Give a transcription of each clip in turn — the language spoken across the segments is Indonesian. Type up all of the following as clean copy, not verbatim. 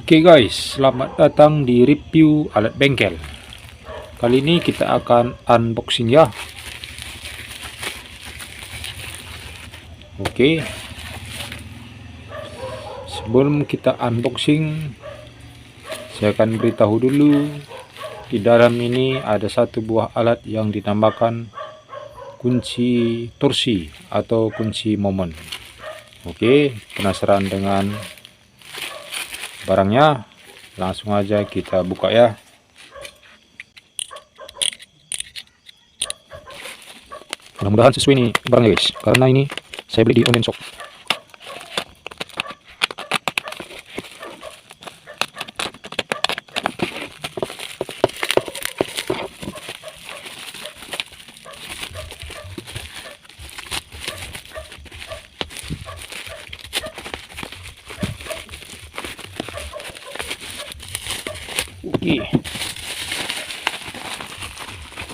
Oke guys, selamat datang di review alat bengkel. Kali ini kita akan unboxing ya. Oke. Sebelum kita unboxing, saya akan beritahu dulu di dalam ini ada satu buah alat yang dinamakan kunci torsi atau kunci momen. Oke, penasaran dengan barangnya? Langsung aja kita buka ya. Mudah-mudahan sesuai nih barangnya guys, karena ini saya beli di online shop.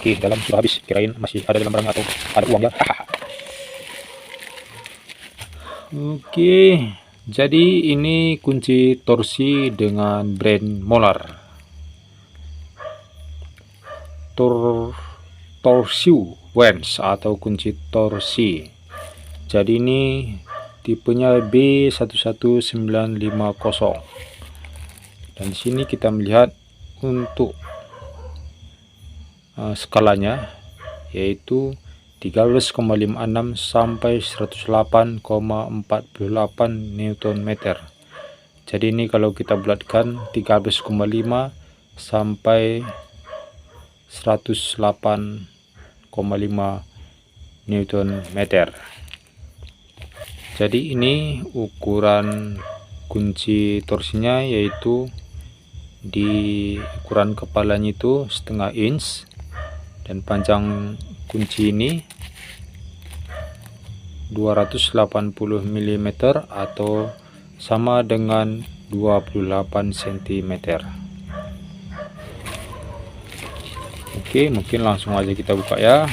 Oke, dalam sudah habis, kirain masih ada dalam barangnya atau ada uang ya. Oke, jadi ini kunci torsi dengan brand Molar. Torsiu Wens atau kunci torsi. Jadi ini tipenya B11950. Dan di sini kita melihat untuk skalanya yaitu 13,56 sampai 108,48 Nm. Jadi ini kalau kita bulatkan 13,5 sampai 108,5 Nm. Jadi ini ukuran kunci torsinya yaitu di ukuran kepalanya itu setengah inch, dan panjang kunci ini 280 mm atau sama dengan 28 cm. Oke, mungkin langsung aja kita buka ya.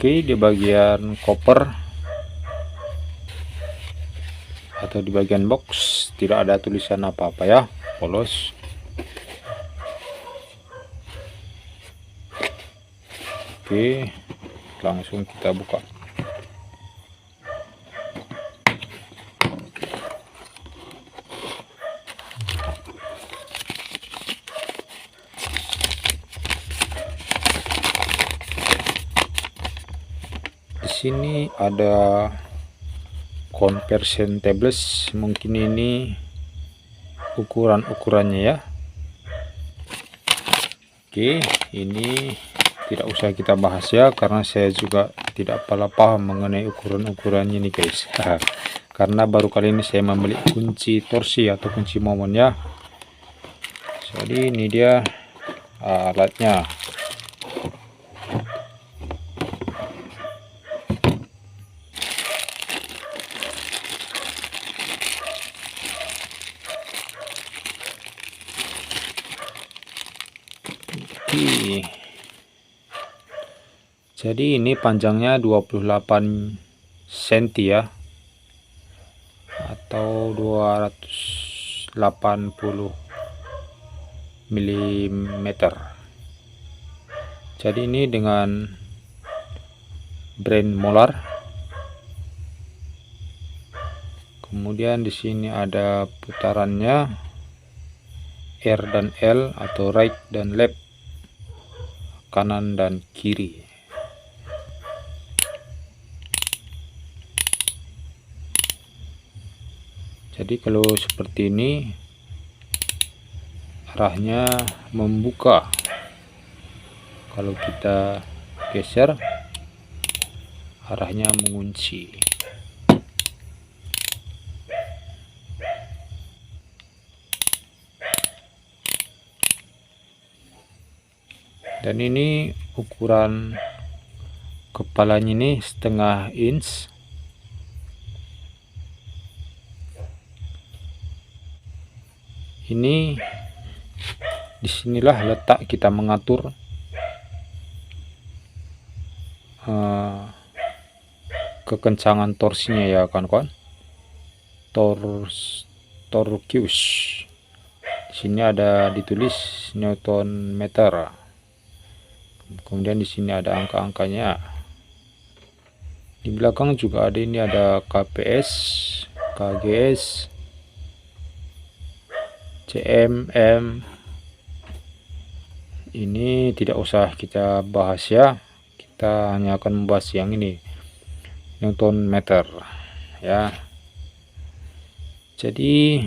Oke, di bagian koper atau di bagian box tidak ada tulisan apa-apa ya, polos. Oke, langsung kita buka. Sini ada conversion tables, mungkin ini ukurannya ya. Oke, ini tidak usah kita bahas ya, karena saya juga tidak paham mengenai ukurannya ini guys. Karena baru kali ini saya membeli kunci torsi atau kunci momen ya. Jadi ini dia alatnya. Jadi ini panjangnya 28 cm ya, atau 280 mm. Jadi ini dengan brand Molar. Kemudian di sini ada putarannya R dan L atau right dan left, kanan dan kiri. Jadi kalau seperti ini arahnya membuka, kalau kita geser arahnya mengunci. Dan ini ukuran kepalanya ini setengah inch. Ini disinilah letak kita mengatur kekencangan torsinya ya kawan-kawan. Torquius. Di sini ada ditulis Newton meter. Kemudian di sini ada angka-angkanya. Di belakang juga ada, ini ada KPS, KGS, CMM. Ini tidak usah kita bahas ya. Kita hanya akan membahas yang ini, Newton meter ya. Jadi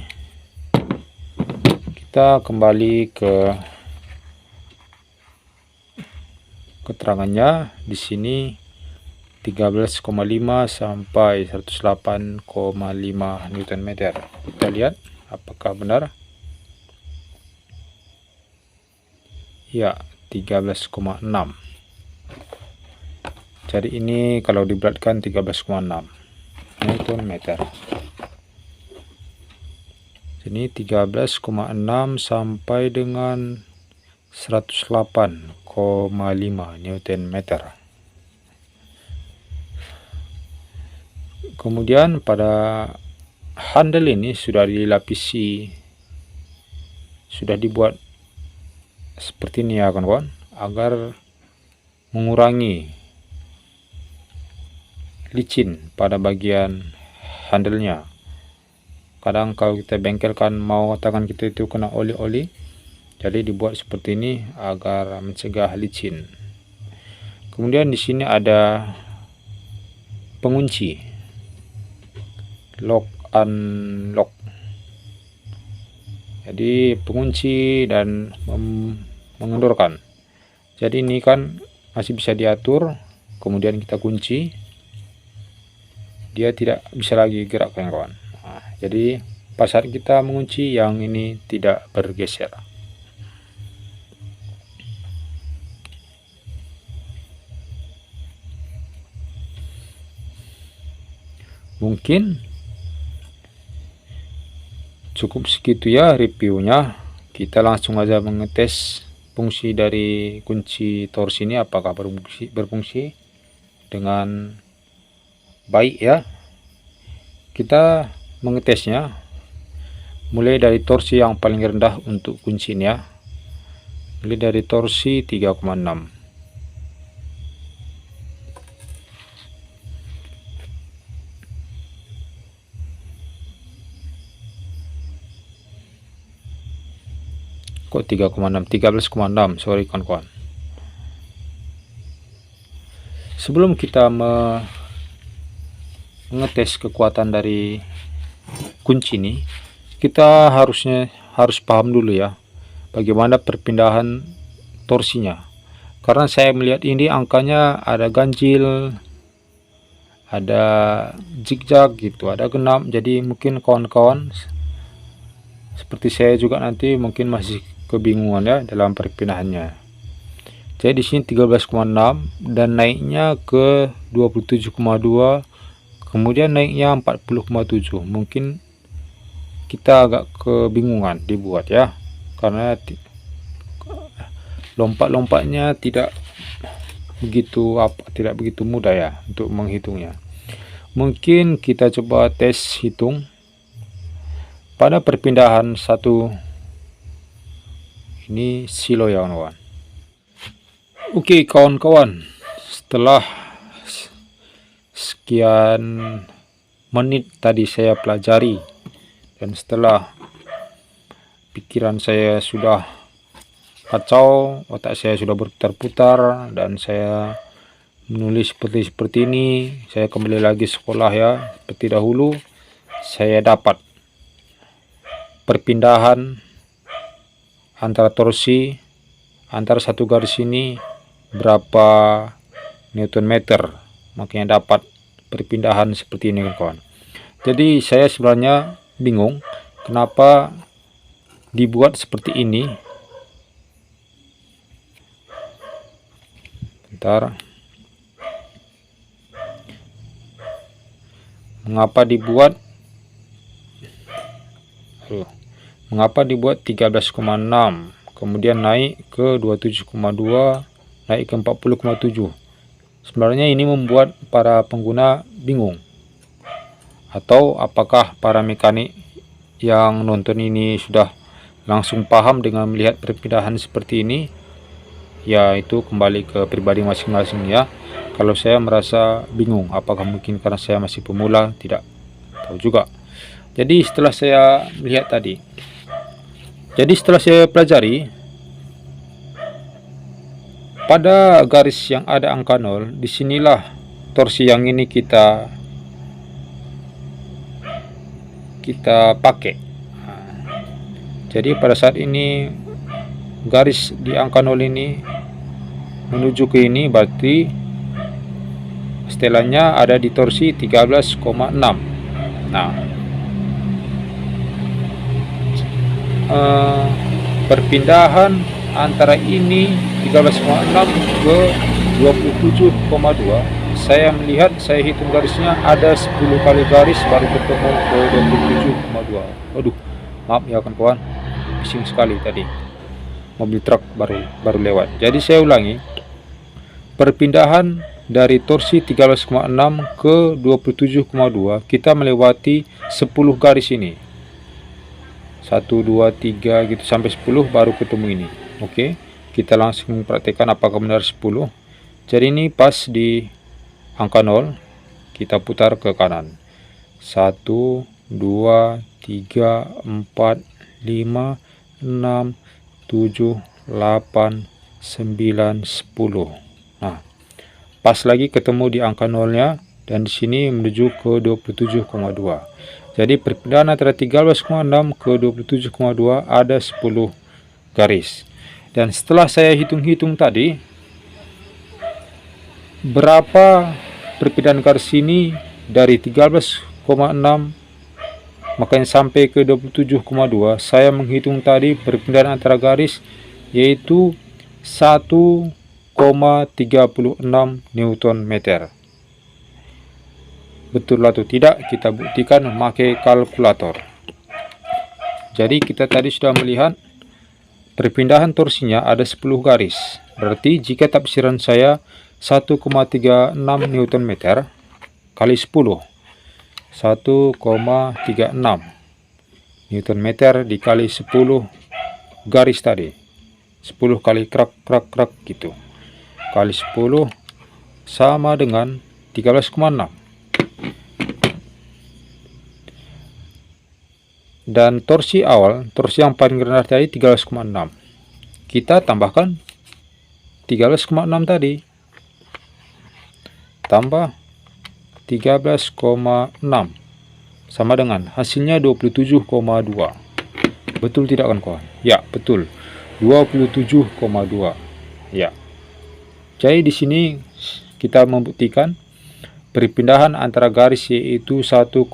kita kembali ke keterangannya. Di sini 13,5 sampai 108,5 Newton meter. Kita lihat apakah benar. Ya, 13,6. Jadi ini kalau diberatkan 13,6 Newton meter. Ini 13,6 sampai dengan 108,5 Newton meter. Kemudian pada handle ini sudah dilapisi, sudah dibuat seperti ini ya kawan-kawan, agar mengurangi licin pada bagian handle-nya. Kadang kalau kita bengkelkan mau tangan kita itu kena oli-oli, jadi dibuat seperti ini agar mencegah licin. Kemudian di sini ada pengunci, lock unlock. Jadi pengunci dan mengendorkan. Jadi ini kan masih bisa diatur, kemudian kita kunci, dia tidak bisa lagi gerak kawan-kawan. Nah, jadi pas saat kita mengunci, yang ini tidak bergeser. Mungkin cukup segitu ya reviewnya. Kita langsung aja mengetes fungsi dari kunci torsi ini, apakah berfungsi dengan baik ya. Kita mengetesnya mulai dari torsi yang paling rendah untuk kunci ini ya, mulai dari torsi 3,6. Kok 3,6? 13,6, sorry kawan-kawan. Sebelum kita mengetes kekuatan dari kunci ini, kita harus paham dulu ya bagaimana perpindahan torsinya. Karena saya melihat ini angkanya ada ganjil, ada zigzag gitu, ada genap. Jadi mungkin kawan-kawan seperti saya juga nanti mungkin masih kebingungan ya dalam perpindahannya. Jadi di sini 13,6 dan naiknya ke 27,2, kemudian naiknya 40,7. Mungkin kita agak kebingungan dibuat ya, karena lompat-lompatnya tidak begitu mudah ya untuk menghitungnya. Mungkin kita coba tes hitung pada perpindahan satu ini silo ya kawan-kawan. Oke kawan-kawan, setelah sekian menit tadi saya pelajari, dan setelah pikiran saya sudah kacau, otak saya sudah berputar-putar, dan saya menulis seperti ini, saya kembali lagi sekolah ya seperti dahulu. Saya dapat perpindahan antara torsi antara satu garis ini berapa Newton meter, makanya dapat perpindahan seperti ini kawan. Jadi saya sebenarnya bingung kenapa dibuat seperti ini. Bentar, mengapa dibuat 13,6, kemudian naik ke 27,2, naik ke 40,7. Sebenarnya ini membuat para pengguna bingung. Atau apakah para mekanik yang nonton ini sudah langsung paham dengan melihat perpindahan seperti ini? Ya, itu kembali ke pribadi masing-masing ya. Kalau saya merasa bingung, apakah mungkin karena saya masih pemula? Tidak tahu juga. Jadi setelah saya melihat tadi, setelah saya pelajari, pada garis yang ada angka 0, disinilah torsi yang ini kita pakai. Jadi pada saat ini garis di angka 0 ini menuju ke ini, berarti setelannya ada di torsi 13,6. Nah, perpindahan antara ini 13,6 ke 27,2, saya melihat, saya hitung garisnya ada 10 kali garis baru ketemu ke 27,2. Waduh, maaf ya kawan-kawan, bising sekali tadi, mobil truk baru lewat. Jadi saya ulangi, perpindahan dari torsi 13,6 ke 27,2 kita melewati 10 garis ini, 1, 2, 3 gitu sampai 10 baru ketemu ini. Oke, kita langsung praktekkan apakah benar 10. Jadi ini pas di angka 0, kita putar ke kanan. 1, 2, 3, 4, 5, 6, 7, 8, 9, 10. Nah, pas lagi ketemu di angka 0-nya, dan di sini menuju ke 27,2. Jadi perpindahan antara 13,6 ke 27,2 ada 10 garis. Dan setelah saya hitung-hitung tadi, berapa perpindahan garis ini dari 13,6 makanya sampai ke 27,2, saya menghitung tadi perpindahan antara garis yaitu 1,36 Newton meter. Betul atau tidak kita buktikan memakai kalkulator. Jadi kita tadi sudah melihat perpindahan torsinya ada 10 garis. Berarti jika tafsiran saya 1,36 Newton meter kali 10, 1,36 Newton meter dikali 10 garis tadi, 10 kali krak gitu, kali 10 sama dengan 13,6. Dan torsi awal, torsi yang paling rendah tadi 13,6. Kita tambahkan 13,6 tadi, tambah 13,6 sama dengan hasilnya 27,2. Betul tidak kawan-kawan? Ya, betul. 27,2. Ya. Jadi di sini kita membuktikan perpindahan antara garis yaitu 1,36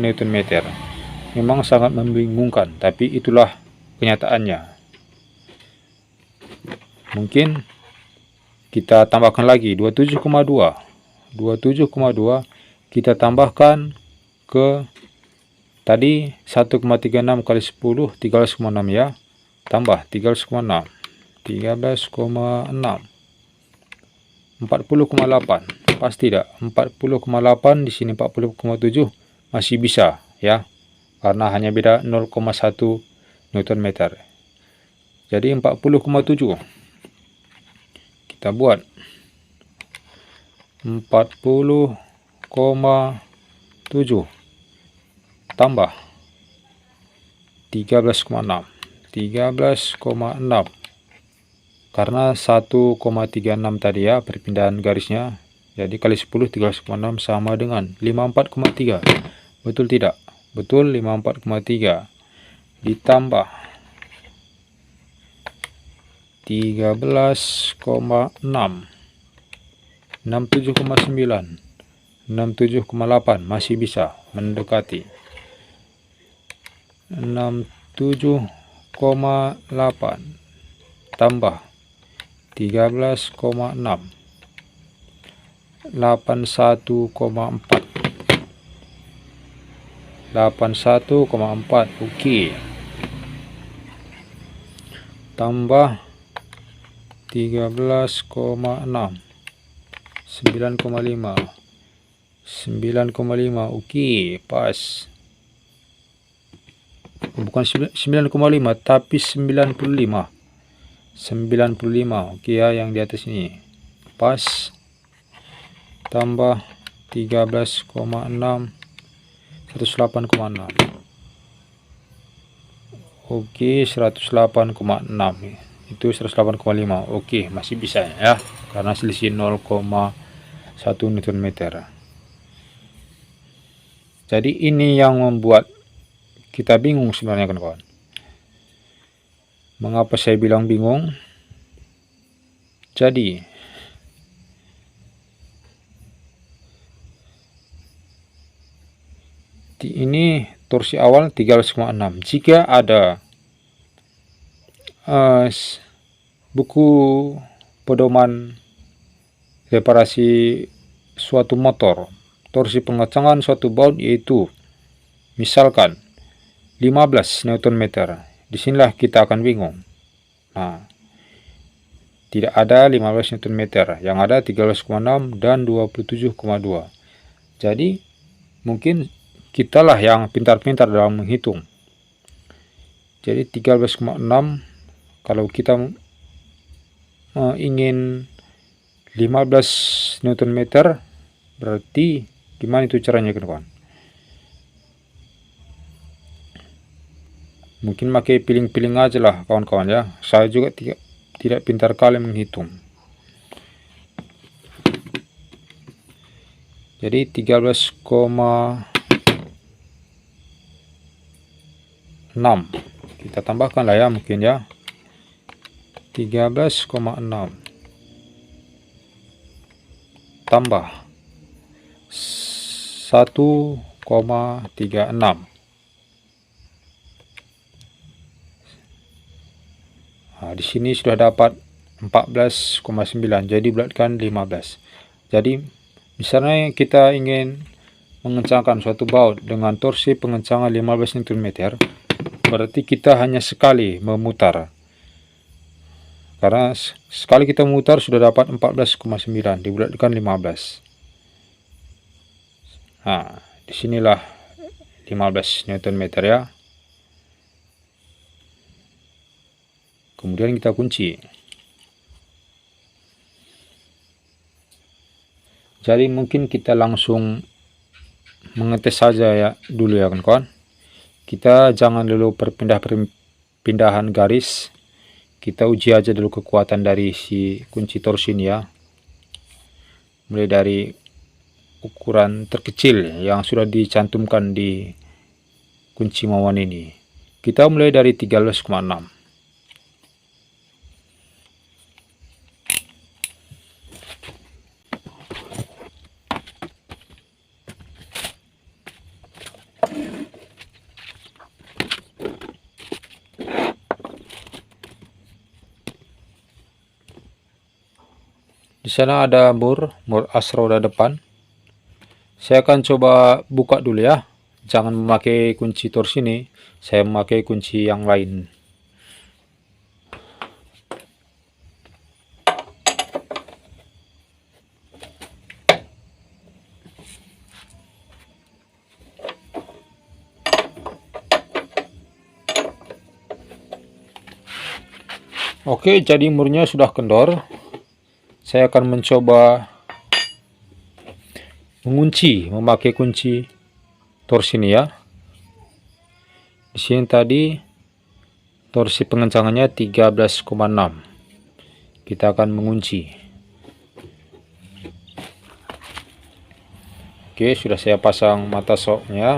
Newton meter. Memang sangat membingungkan, tapi itulah kenyataannya. Mungkin kita tambahkan lagi 27,2. 27,2 kita tambahkan ke tadi 1,36 kali 10, 13,6 ya. Tambah 13,6. 13,6. 40,8. Pas tidak? 40,8 di sini 40,7 masih bisa ya. Karena hanya beda 0,1 Newton meter. Jadi 40,7. Kita buat 40,7 tambah 13,6. 13,6 karena 1,36 tadi ya perpindahan garisnya. Jadi kali 10 13,6 sama dengan 54,3. Betul tidak? Betul, 54,3 ditambah 13,6, 67,9, 67,8 masih bisa mendekati 67,8 tambah 13,6, 81,4. 81,4. Oke. Tambah 13,6. 9,5. 9,5. Oke, pas. Bukan 9,5 tapi 95. 95. Oke ya, yang di atas ini. Pas. Tambah 13,6. 108,6. Oke, 108,6. Itu 108,5. Oke, masih bisa ya, karena selisih 0,1 Newton meter. Jadi ini yang membuat kita bingung sebenarnya, kawan-kawan. Mengapa saya bilang bingung? Jadi ini torsi awal 13,6. Jika ada buku pedoman reparasi suatu motor, torsi pengecangan suatu baut yaitu misalkan 15 Newton meter. Disinilah kita akan bingung. Nah, tidak ada 15 Newton meter, yang ada 13,6 dan 27,2. Jadi mungkin kitalah yang pintar-pintar dalam menghitung. Jadi 13,6, kalau kita ingin 15 Newton meter, berarti gimana itu caranya, kawan? Mungkin pakai piling-piling aja lah, kawan-kawan ya. Saya juga tidak pintar kali menghitung. Jadi 13,6 kita tambahkan lah ya, mungkin ya. 13,6 tambah 1,36. Nah, di sini sudah dapat 14,9, jadi bulatkan 15. Jadi misalnya kita ingin mengencangkan suatu baut dengan torsi pengencangan 15 Nm, berarti kita hanya sekali memutar. Karena sekali kita memutar sudah dapat 14,9, dibulatkan 15. Nah, disinilah 15 Nm ya. Kemudian kita kunci. Jadi mungkin kita langsung mengetes saja ya dulu ya, kawan-kawan. Kita jangan dulu perpindahan garis. Kita uji aja dulu kekuatan dari si kunci torsi ini ya. Mulai dari ukuran terkecil yang sudah dicantumkan di kunci mawon ini. Kita mulai dari 13,6. Di sana ada mur as roda depan. Saya akan coba buka dulu ya. Jangan memakai kunci torsi ini, saya memakai kunci yang lain. Oke, jadi murnya sudah kendor. Saya akan mencoba mengunci memakai kunci torsi ini ya. Di sini tadi torsi pengencangannya 13,6. Kita akan mengunci. Oke, sudah saya pasang mata soknya.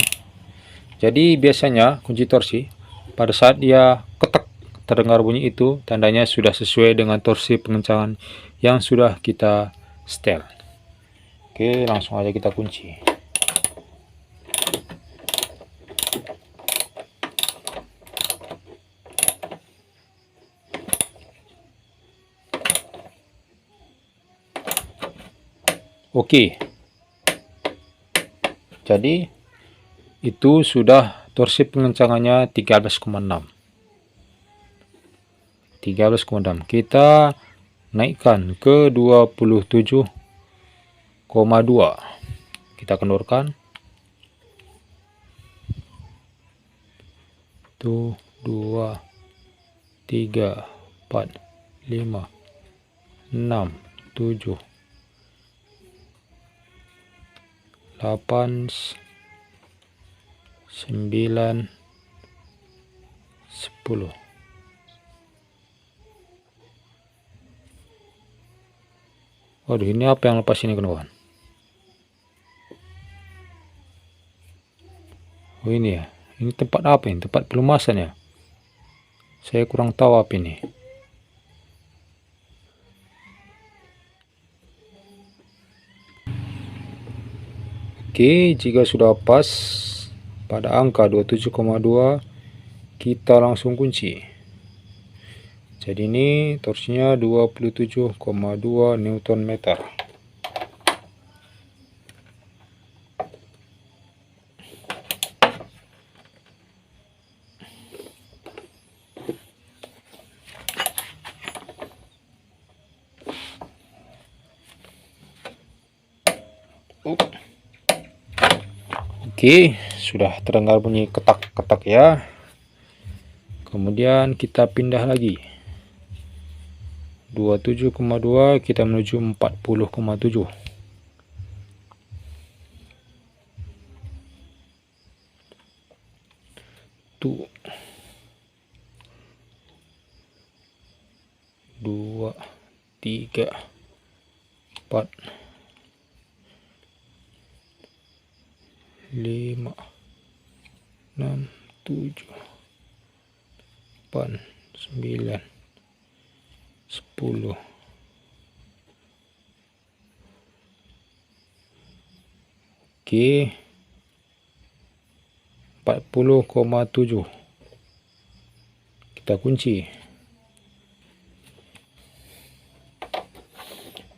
Jadi biasanya kunci torsi pada saat dia ketek terdengar bunyi itu, tandanya sudah sesuai dengan torsi pengencangan yang sudah kita setel. Oke, langsung aja kita kunci. Oke, jadi itu sudah torsi pengencangannya 13,6. Kita naikkan ke 27,2. Kita kendorkan. Tuh 2 3 4 5 6 7 8 9 10. Waduh, ini apa yang lepas ini kawan? Oh ini ya, ini tempat apa ini? Tempat pelumasan ya? Saya kurang tahu apa ini. Oke, jika sudah pas pada angka 27,2, kita langsung kunci. Jadi ini torsinya 27,2 Newton meter. Oke, sudah terdengar bunyi ketak-ketak ya. Kemudian kita pindah lagi. 27,2 kita menuju 40,7. Tuh. 2 3 4 5 6 7 8 9 10. Oke, 40,7 kita kunci.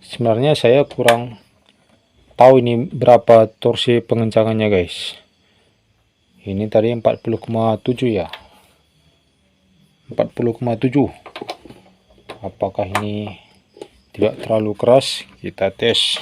Sebenarnya saya kurang tahu ini berapa torsi pengencangannya guys. Ini tadi 40,7 ya, 40,7. Apakah ini tidak terlalu keras? Kita tes.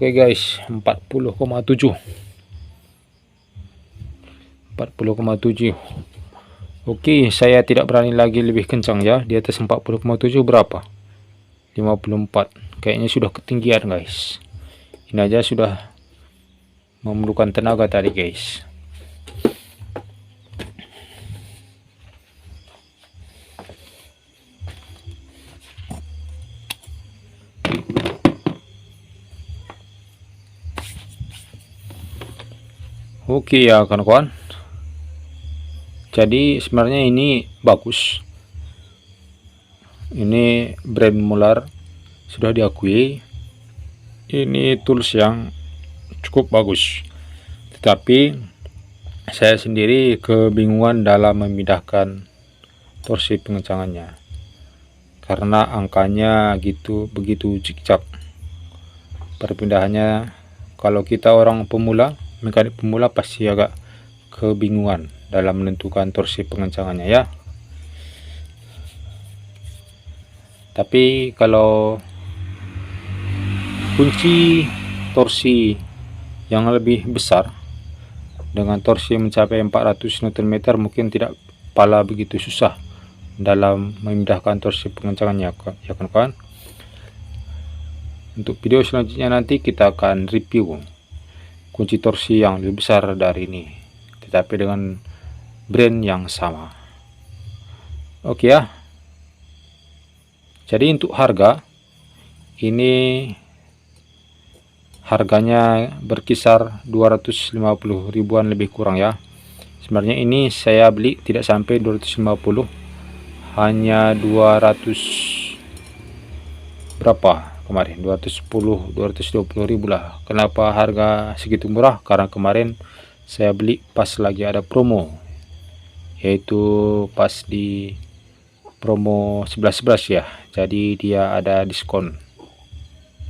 Oke guys, 40,7. Oke, saya tidak berani lagi lebih kencang ya. Di atas 40,7 berapa? 54. Kayaknya sudah ketinggian guys. Ini aja sudah memerlukan tenaga tadi guys. Oke ya kawan-kawan. Jadi sebenarnya ini bagus. Ini brand Muller, sudah diakui. Ini tools yang cukup bagus. Tetapi saya sendiri kebingungan dalam memindahkan torsi pengencangannya. Karena angkanya begitu cicak. Perpindahannya kalau kita orang pemula, mekanik pemula pasti agak kebingungan dalam menentukan torsi pengencangannya ya. Tapi kalau kunci torsi yang lebih besar dengan torsi mencapai 400 Nm mungkin tidak pala begitu susah dalam memindahkan torsi pengencangannya ya kawan-kawan. Untuk video selanjutnya nanti kita akan review kunci torsi yang lebih besar dari ini, tetapi dengan brand yang sama. Oke ya. Jadi untuk harga ini harganya berkisar 250 ribuan lebih kurang ya. Sebenarnya ini saya beli tidak sampai 250, hanya 200 berapa kemarin, 220 ribu lah. Kenapa harga segitu murah? Karena kemarin saya beli pas lagi ada promo, yaitu pas di promo 11.11 ya, jadi dia ada diskon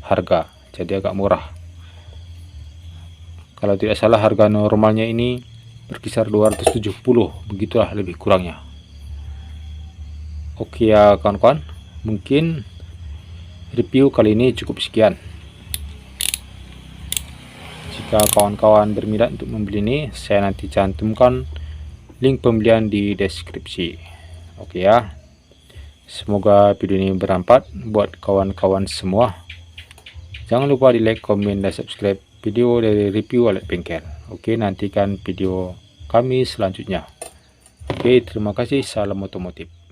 harga, jadi agak murah. Kalau tidak salah harga normalnya ini berkisar 270, begitulah lebih kurangnya. Oke ya kawan-kawan, mungkin review kali ini cukup sekian. Jika kawan-kawan berminat untuk membeli ini, saya nanti cantumkan link pembelian di deskripsi. Oke ya, semoga video ini bermanfaat buat kawan-kawan semua. Jangan lupa di like, komen, dan subscribe video dari review alat bengkel. Oke, nantikan video kami selanjutnya. Oke, terima kasih. Salam otomotif.